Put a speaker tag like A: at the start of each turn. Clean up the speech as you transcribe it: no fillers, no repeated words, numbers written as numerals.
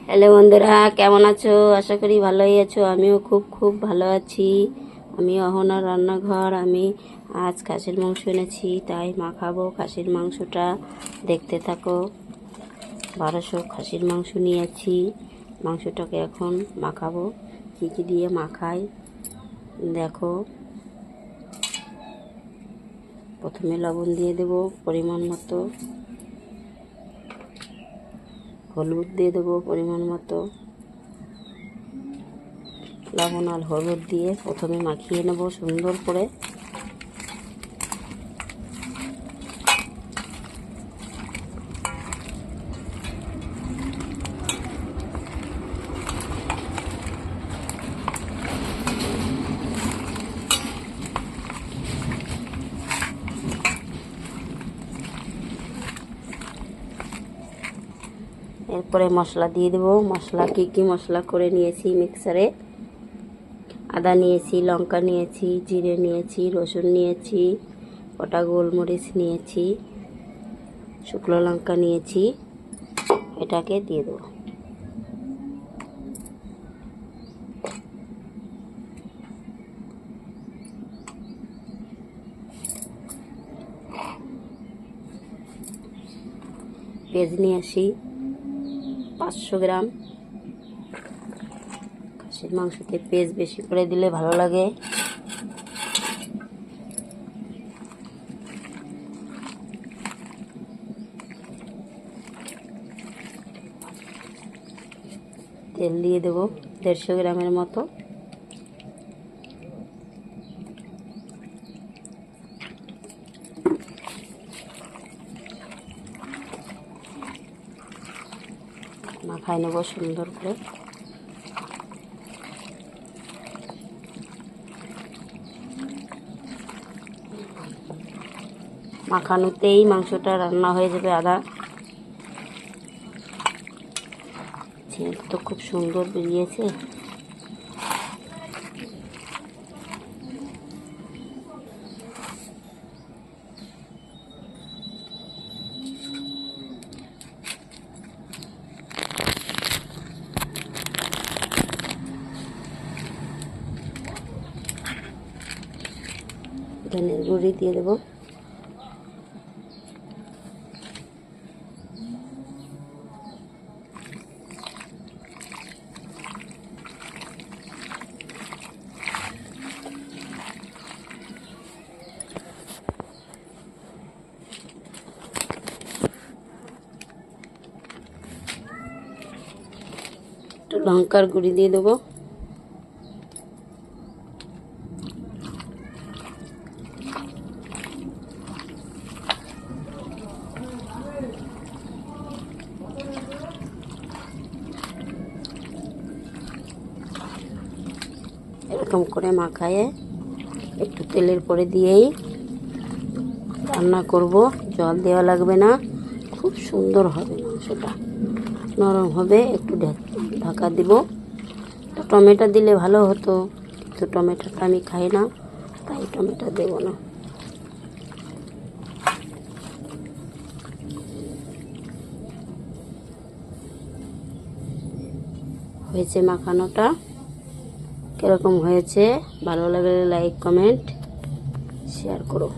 A: Hello বন্ধুরা, কেমন আছো? আশা করি ভালোই আছো। আমিও খুব খুব ভালো আছি। আমি অহনার রান্নাঘর। আমি আজ খাসির মাংস এনেছি, তাই মাখাবো খাসির মাংসটা। দেখতে থাকো। 1200 খাসির মাংস নিয়েছি। মাংসটাকে এখন মাখাবো। কী কী দিয়ে মাখাই দেখো। প্রথমে লবণ দিয়ে দেবো পরিমাণ মতো, হলুদ দিয়ে দেবো পরিমাণ মতো। লবণ আর হলুদ দিয়ে প্রথমে মাখিয়ে নেব সুন্দর করে। এরপরে মশলা দিয়ে দেবো। মশলা কী মশলা করে নিয়েছি মিক্সারে। আদা নিয়েছি, লঙ্কা নিয়েছি, জিরে নিয়েছি, রসুন নিয়েছি, গোটা গোলমরিচ নিয়েছি, শুকনো লঙ্কা নিয়েছি। এটাকে দিয়ে দেবো। পেঁয়াজ নিয়ে আসি 500 গ্রাম। খাসির মাংসতে পেঁয়াজ বেশি করে দিলে ভালো লাগে। তেল দিয়ে দেবো 150 গ্রামের মতো। মাখায় নেব সুন্দর করে। মাখানোতেই মাংসটা রান্না হয়ে যাবে আধা। তো খুব সুন্দর বেরিয়েছে। ধনের গুঁড়ি দিয়ে দেবো। একটু লঙ্কার গুঁড়ি দিয়ে দেবো। এরকম করে মাখায়ে একটু তেলের পরে দিয়েই রান্না করব। জল দেওয়া লাগবে না, খুব সুন্দর হবে মাংসটা, নরম হবে। একটু ঢাকা দিব। টমেটো দিলে ভালো হতো, কিন্তু টমেটোটা আমি খাই না, তাই টমেটো দেব না। হয়েছে মাখানোটা। কীরকম হয়েছে ভালো লাগলে লাইক কমেন্ট শেয়ার করো।